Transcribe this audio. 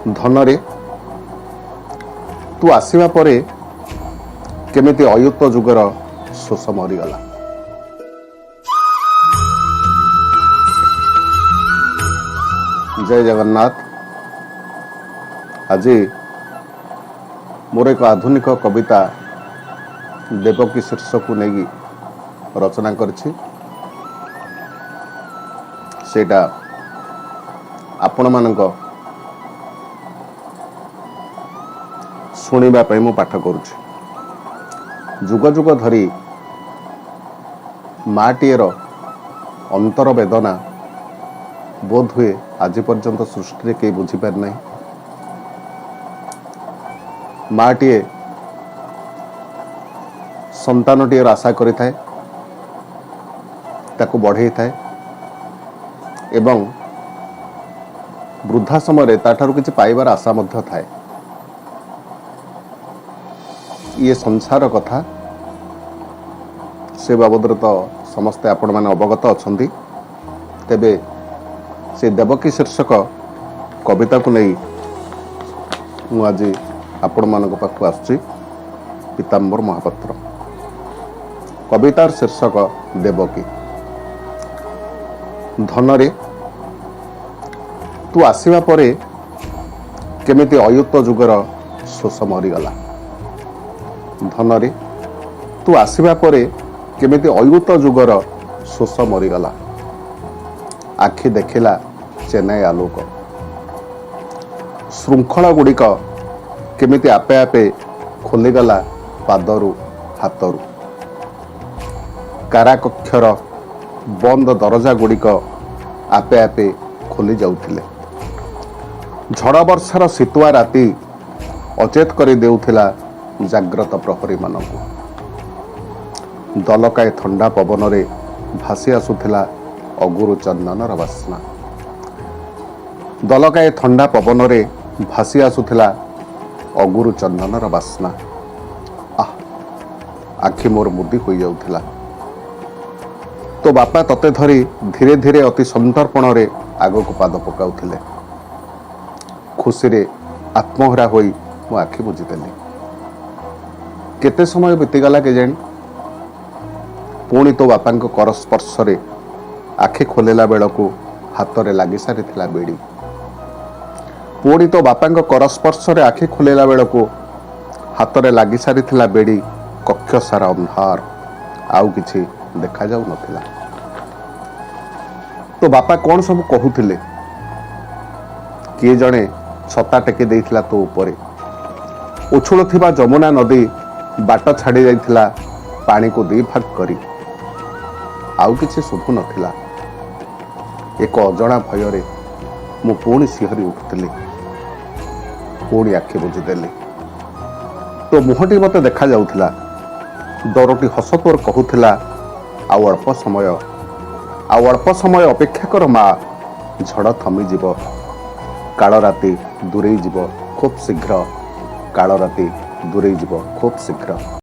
ଧନରେ ତୁ ଆସିବା ପରେ କେମିତି ଅୟୁତ ଯୁଗର ଶୋଷ ମରିଗଲା। ଜୟ ଜଗନ୍ନାଥ। ଆଜି ମୋର ଏକ ଆଧୁନିକ କବିତା ଦେବକୀ ଶୀର୍ଷକୁ ନେଇ ରଚନା କରିଛି। ସେଇଟା ଆପଣମାନଙ୍କ ଶୁଣିବା ପାଇଁ ମୁଁ ପାଠ କରୁଛି। ଯୁଗ ଯୁଗ ଧରି ମାଟିଏର ଅନ୍ତର ବେଦନା ବୋଧହୁଏ ଆଜି ପର୍ଯ୍ୟନ୍ତ ସୃଷ୍ଟିରେ କେହି ବୁଝିପାରି ନାହିଁ। ମାଟିଏ ସନ୍ତାନଟିଏର ଆଶା କରିଥାଏ, ତାକୁ ବଢ଼େଇଥାଏ ଏବଂ ବୃଦ୍ଧା ସମୟରେ ତାଠାରୁ କିଛି ପାଇବାର ଆଶା ମଧ୍ୟ ଥାଏ। ଇଏ ସଂସାର କଥା, ସେ ବାବଦରେ ତ ସମସ୍ତେ ଆପଣମାନେ ଅବଗତ ଅଛନ୍ତି। ତେବେ ସେ ଦେବକୀ ଶୀର୍ଷକ କବିତାକୁ ନେଇ ମୁଁ ଆଜି ଆପଣମାନଙ୍କ ପାଖକୁ ଆସୁଛି। ପୀତାମ୍ବର ମହାପାତ୍ର। କବିତାର ଶୀର୍ଷକ ଦେବକୀ। ଧନରେ ତୁ ଆସିବା ପରେ କେମିତି ଅୟୁତ ଯୁଗର ଶୋଷ ମରିଗଲା। ଧନରେ ତୁ ଆସିବା ପରେ କେମିତି ଅୟୁତ ଯୁଗର ଶୋଷ ମରିଗଲା। ଆଖି ଦେଖିଲା ଚେନ୍ନାଇ ଆଲୋକ। ଶୃଙ୍ଖଳ ଗୁଡ଼ିକ କେମିତି ଆପେ ଆପେ ଖୋଲିଗଲା ପାଦରୁ ହାତରୁ। କାରାକକ୍ଷର ବନ୍ଦ ଦରଜା ଗୁଡ଼ିକ ଆପେ ଆପେ ଖୋଲି ଯାଉଥିଲେ। ଝଡ଼ ବର୍ଷାର ଶୀତୁଆ ରାତି ଅଚେତ କରି ଦେଉଥିଲା ଜାଗ୍ରତ ପ୍ରହରୀମାନଙ୍କୁ। ଦଲକାଏ ଥଣ୍ଡା ପବନରେ ଭାସି ଆସୁଥିଲା ଅଗୁରୁ ଚନ୍ଦନର ବାସ୍ନା। ଦଲକାଏ ଥଣ୍ଡା ପବନରେ ଭାସି ଆସୁଥିଲା ଅଗୁରୁ ଚନ୍ଦନର ବାସ୍ନା। ଆଖି ମୋର ମୁଦି ହୋଇଯାଉଥିଲା। ତୋ ବାପା ତତେ ଧରି ଧୀରେ ଧୀରେ ଅତି ସନ୍ତର୍ପଣରେ ଆଗକୁ ପାଦ ପକାଉଥିଲେ। ଖୁସିରେ ଆତ୍ମହରା ହୋଇ ମୁଁ ଆଖି ବୁଜିଦେଲି। କେତେ ସମୟ ବିତିଗଲା କେଜାଣି, ପୁଣି ତୋ ବାପାଙ୍କ କର ସ୍ପର୍ଶରେ ଆଖି ଖୋଲିଲା ବେଳକୁ ହାତରେ ଲାଗି ସାରିଥିଲା ବେଡ଼ି। ପୁଣି ତୋ ବାପାଙ୍କ କର ସ୍ପର୍ଶରେ ଆଖି ଖୋଲିଲା ବେଳକୁ ହାତରେ ଲାଗି ସାରିଥିଲା ବେଡ଼ି। କକ୍ଷ ସାରା ଅନ୍ଧାର, ଆଉ କିଛି ଦେଖାଯାଉନଥିଲା। ତୋ ବାପା କ'ଣ ସବୁ କହୁଥିଲେ। କିଏ ଜଣେ ଛତା ଟେକି ଦେଇଥିଲା ତୋ ଉପରେ। ଉଛୁଳୁଥିବା ଯମୁନା ନଦୀ ବାଟ ଛାଡ଼ି ଯାଇଥିଲା ପାଣିକୁ ଦୁଇ ଭାଗ କରି। ଆଉ କିଛି ଶୁଭୁ ନଥିଲା। ଏକ ଅଜଣା ଭୟରେ ମୁଁ ପୁଣି ଶିହରି ଉଠୁଥିଲି। ପୁଣି ଆଖି ବୁଜିଦେଲି। ତୋ ମୁହଁଟି ମୋତେ ଦେଖାଯାଉଥିଲା। ଡରଟି ହସ ତୋର କହୁଥିଲା, ଆଉ ଅଳ୍ପ ସମୟ ଅପେକ୍ଷା କର ମା, ଝଡ଼ ଥମିଯିବ। କାଳ ରାତି ଦୂରେଇ ଯିବ ଖୁବ୍ ଶୀଘ୍ର। କାଳ ରାତି ଦୂରେଇ ଯିବ ଖୁବ୍ ଶୀଘ୍ର।